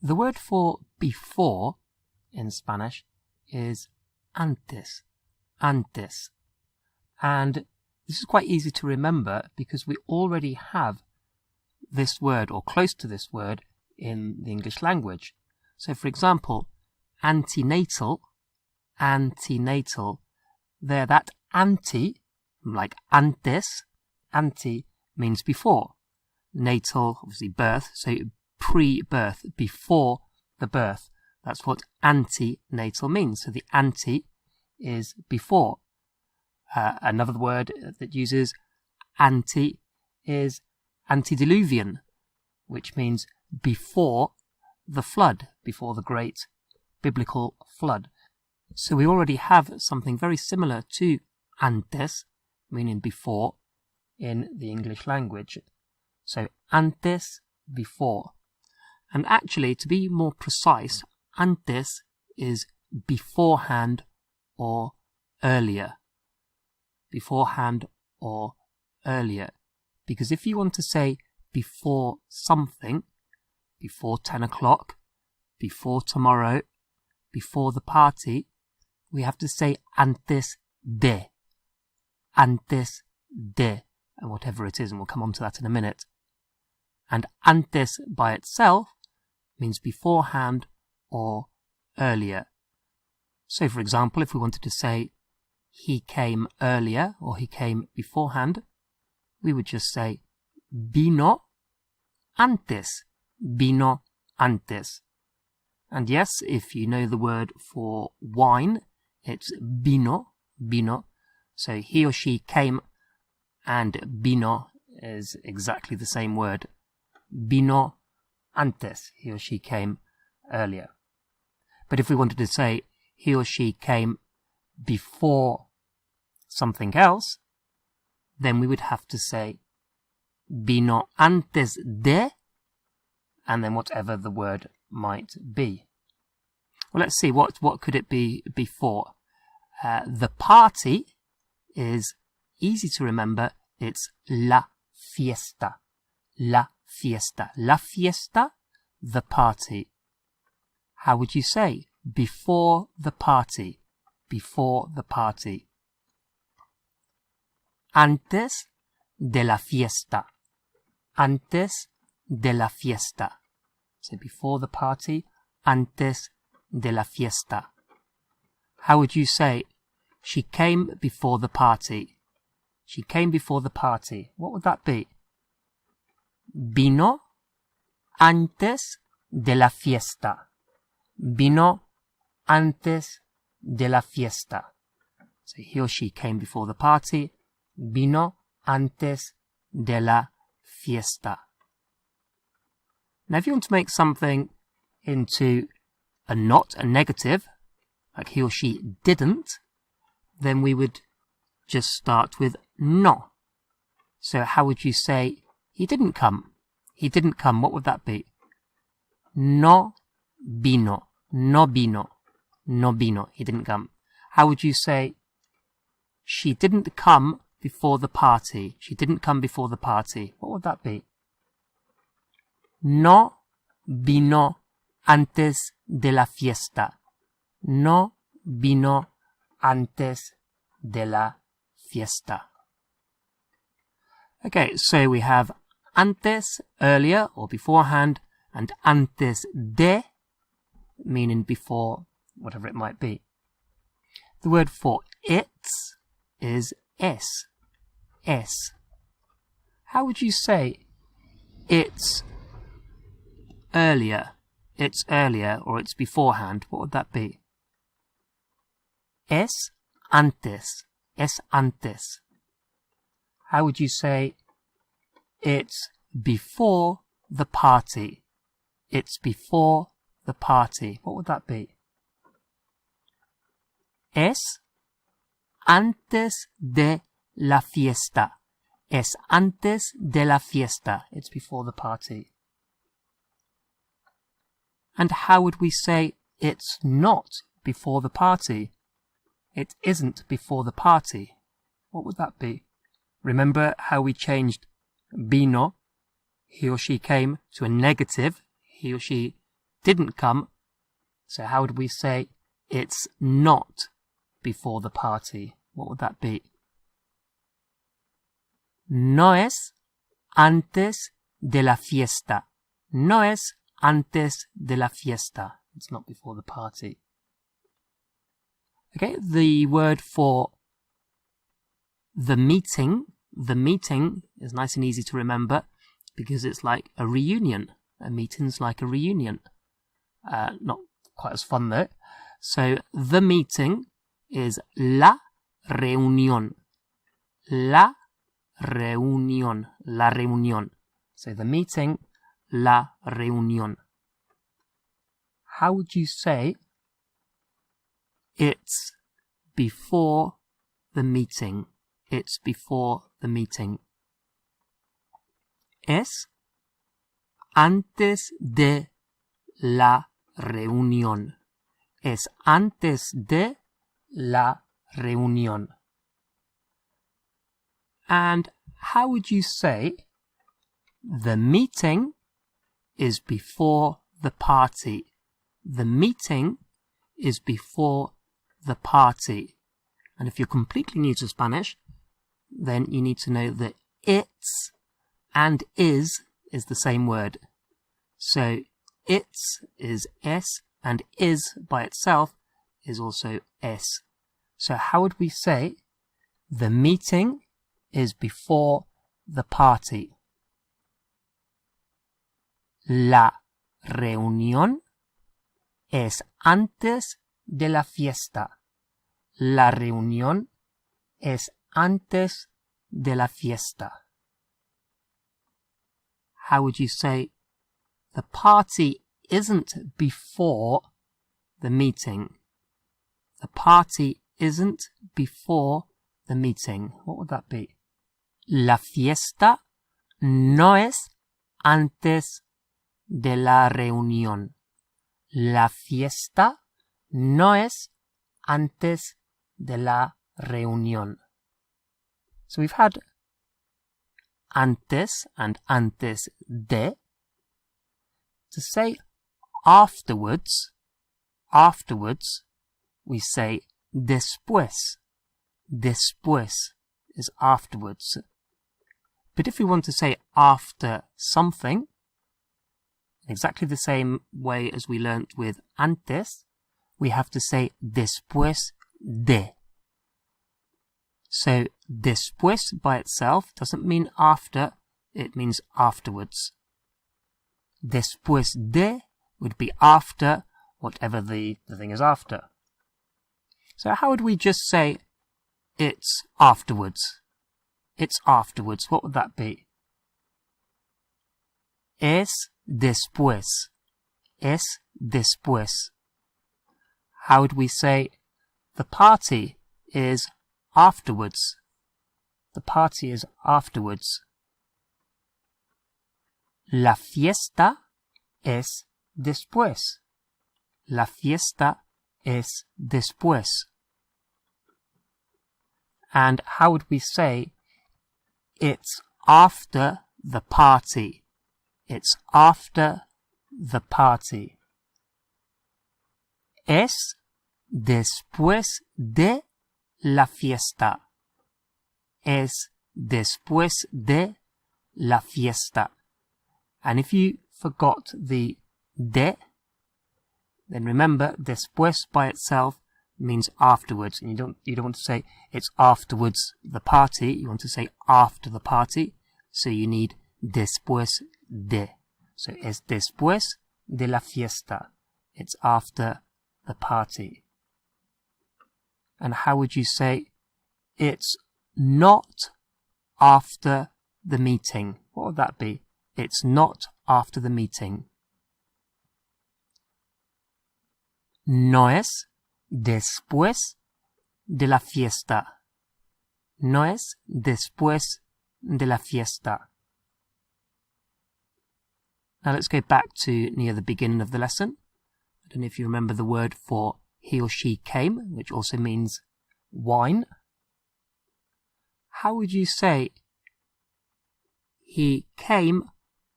The word for before in Spanish is antes, antes. And this is quite easy to remember because we already have this word or close to this word in the English language. So for example, antenatal, antenatal, there that anti, like antes, anti means before. Natal, obviously birth, so pre-birth, before the birth. That's what antenatal means. So the anti is before. Another word that uses anti is antediluvian, which means before the flood, before the great biblical flood. So we already have something very similar to antes, meaning before, in the English language. So antes, before. And actually, to be more precise, antes is beforehand or earlier. Beforehand or earlier. Because if you want to say before something, before 10 o'clock, before tomorrow, before the party, we have to say antes de. Antes de. And whatever it is, and we'll come on to that in a minute. And antes by itself means beforehand or earlier. So, for example, if we wanted to say he came earlier or he came beforehand, we would just say vino antes. Vino antes. And yes, if you know the word for wine, it's vino, vino. So he or she came, and vino is exactly the same word. Vino antes. He or she came earlier. But if we wanted to say he or she came before something else, then we would have to say vino antes de, and then whatever the word might be. Well, let's see, what could it be before? The party is easy to remember. It's la fiesta. La fiesta. La fiesta, the party. How would you say before the party? Before the party. Antes de la fiesta. Antes de la fiesta. So before the party, antes de la fiesta. How would you say she came before the party? She came before the party. What would that be? Vino antes de la fiesta. Vino antes de la fiesta. So he or she came before the party. Vino antes de la fiesta. Now, if you want to make something into a not, a negative, like he or she didn't, then we would just start with no. So how would you say he didn't come? He didn't come. What would that be? No vino. No vino. No vino. He didn't come. How would you say she didn't come before the party? She didn't come before the party. What would that be? No vino antes de la fiesta. No vino antes de la fiesta. Okay, so we have antes, earlier or beforehand, and antes de, meaning before, whatever it might be. The word for it's is es. Es. How would you say it's earlier? It's earlier or it's beforehand. What would that be? Es antes. Es antes. How would you say it's before the party? It's before the party. What would that be? Es antes de la fiesta. Es antes de la fiesta. It's before the party. And how would we say it's not before the party? It isn't before the party. What would that be? Remember how we changed vino, he or she came, to a negative, he or she didn't come. So how would we say it's not before the party? What would that be? No es antes de la fiesta. No es antes de la fiesta. It's not before the party. Okay, the word for the meeting is nice and easy to remember because it's like a reunion. A meeting's like a reunion. Not quite as fun though. So the meeting is la reunión. La reunión. La reunión. So the meeting, la reunión. How would you say it's before the meeting? It's before the meeting. Es antes de la reunión. Es antes de la reunión. And how would you say the meeting is before the party? The meeting is before the party. And if you're completely new to Spanish, then you need to know that it's and is the same word. So it's is es and is by itself is also es. So how would we say the meeting is before the party? La reunión es antes de la fiesta. La reunión es antes de la fiesta. How would you say the party isn't before the meeting? The party isn't before the meeting. What would that be? La fiesta no es antes de la reunión. La fiesta no es antes de la reunión. So we've had antes and antes de. To say afterwards, we say después. Después is afterwards. But if we want to say after something, exactly the same way as we learnt with antes, we have to say después de. So después by itself doesn't mean after, it means afterwards. Después de would be after whatever the thing is after. So how would we just say it's afterwards? It's afterwards. What would that be? Es después. Es después. How would we say the party is afterwards? The party is afterwards. La fiesta es después. La fiesta es después. And how would we say it's after the party? It's after the party. Es después de la fiesta. Es después de la fiesta. And if you forgot the de, then remember después by itself means afterwards, and you don't want to say it's afterwards the party. You want to say after the party, so you need después de. So es después de la fiesta. It's after the party. And how would you say it's not after the meeting? What would that be? It's not after the meeting. No es después de la fiesta. No es después de la fiesta. Now let's go back to near the beginning of the lesson. I don't know if you remember the word for he or she came, which also means wine. How would you say he came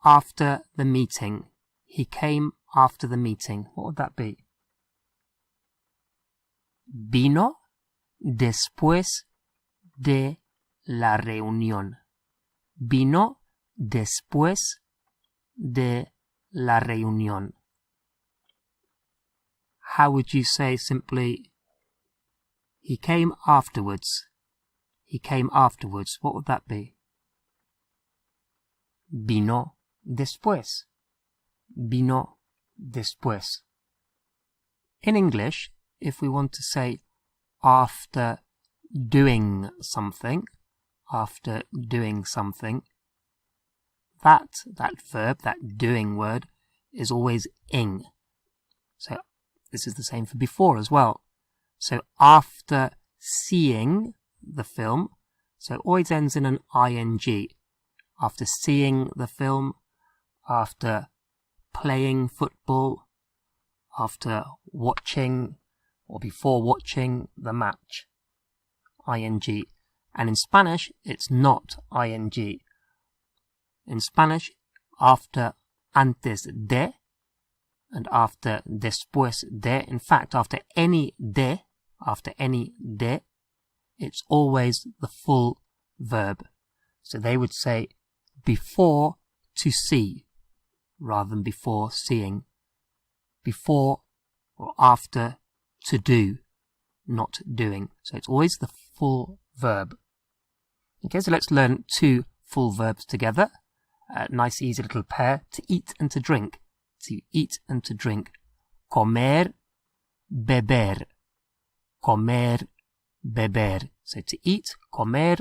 after the meeting? He came after the meeting. What would that be? Vino después de la reunión. Vino después de la reunión. How would you say simply, he came afterwards? He came afterwards. What would that be? Vino después. Vino después. In English, if we want to say after doing something, that verb, that doing word, is always ing. So this is the same for before as well. So after seeing the film, so it always ends in an ing. After seeing the film, after playing football, after watching or before watching the match. ing. And in Spanish, it's not ing. In Spanish, after antes de and after después de, in fact, after any de, it's always the full verb. So they would say before to see rather than before seeing. Before or after to do, not doing. So it's always the full verb. Okay, so let's learn two full verbs together. Nice easy little pair. To eat and to drink. To eat and to drink. Comer, beber. Comer, beber. So to eat, comer.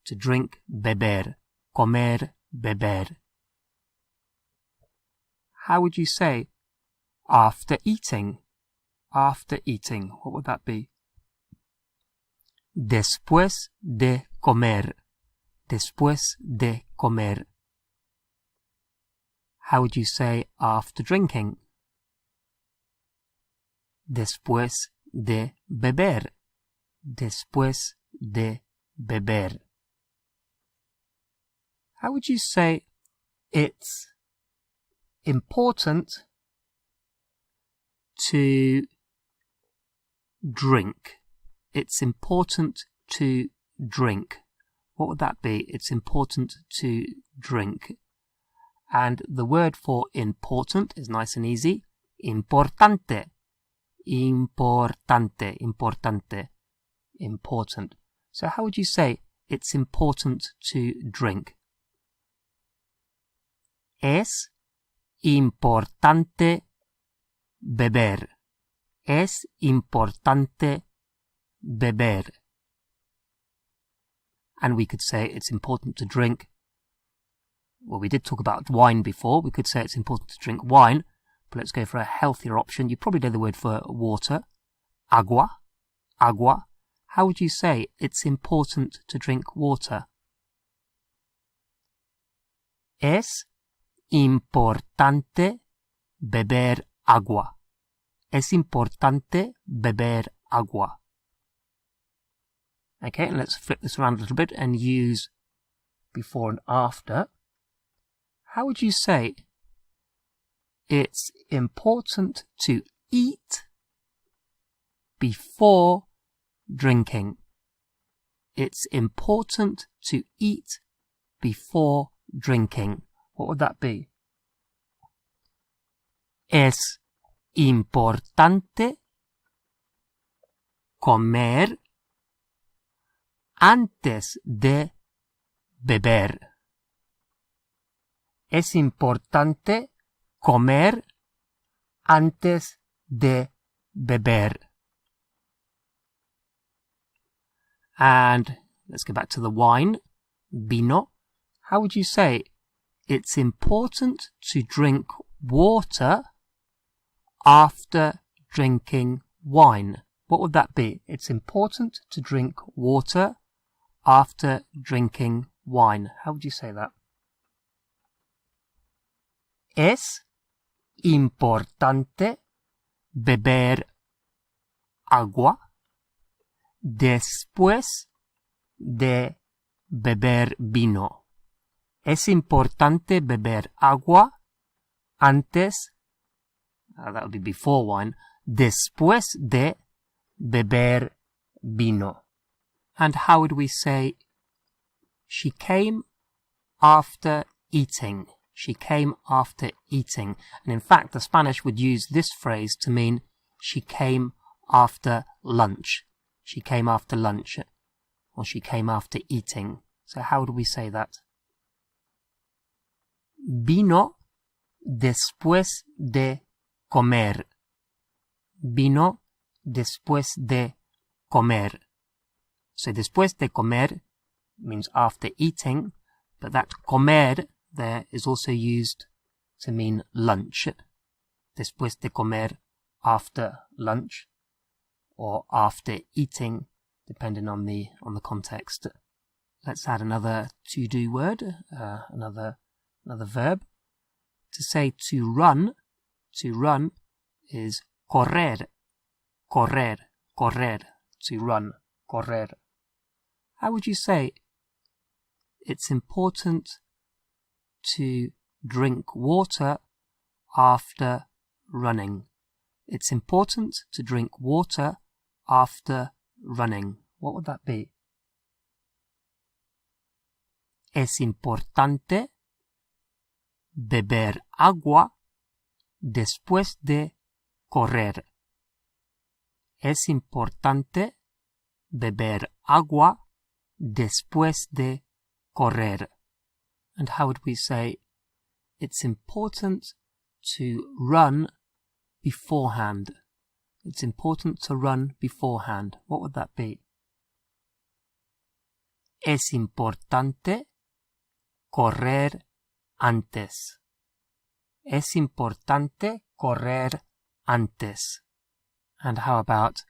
To drink, beber. Comer, beber. How would you say after eating? After eating, what would that be? Después de comer. Después de comer. How would you say after drinking? Después de beber. Después de beber. How would you say it's important to drink? It's important to drink. What would that be? It's important to drink. And the word for important is nice and easy. Importante. Importante. Importante. Important. So how would you say it's important to drink? Es importante beber. Es importante beber. And we could say it's important to drink. Well, we did talk about wine before. We could say it's important to drink wine, but let's go for a healthier option. You probably know the word for water. Agua. Agua. How would you say it's important to drink water? Es importante beber agua. Es importante beber agua. Okay, and let's flip this around a little bit and use before and after. How would you say it's important to eat before drinking? It's important to eat before drinking. What would that be? Es importante comer antes de beber. Es importante comer antes de beber. And let's go back to the wine. Vino. How would you say it's important to drink water after drinking wine? What would that be? It's important to drink water after drinking wine. How would you say that? Es importante beber agua después de beber vino. Es importante beber agua antes that would be before wine. Después de beber vino. And how would we say she came after eating? She came after eating. And in fact, the Spanish would use this phrase to mean she came after lunch. She came after lunch. Or she came after eating. So how would we say that? Vino después de comer. Vino después de comer. So después de comer means after eating, but that comer there is also used to mean lunch. Después de comer, after lunch, or after eating, depending on the context. Let's add another to-do word, another verb. To say to run is correr, correr, correr, to run, correr. How would you say it's important to drink water after running? It's important to drink water after running. What would that be? Es importante beber agua después de correr. Es importante beber agua después de correr. And how would we say it's important to run beforehand? It's important to run beforehand. What would that be? Es importante correr antes. Es importante correr antes. And how about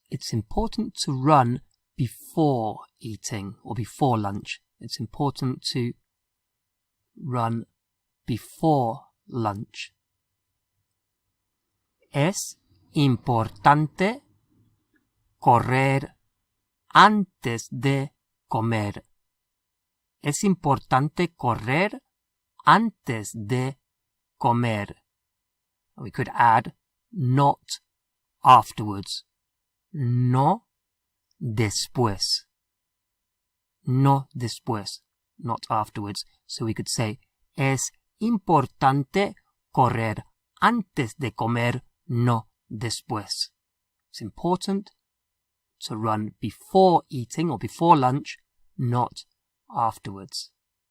it's important to run before eating or before lunch? It's important to run before lunch. Es importante correr antes de comer. Es importante correr antes de comer. We could add not afterwards. No después. No después. Not afterwards. So we could say, es importante correr antes de comer, no después. It's important to run before eating or before lunch, not afterwards.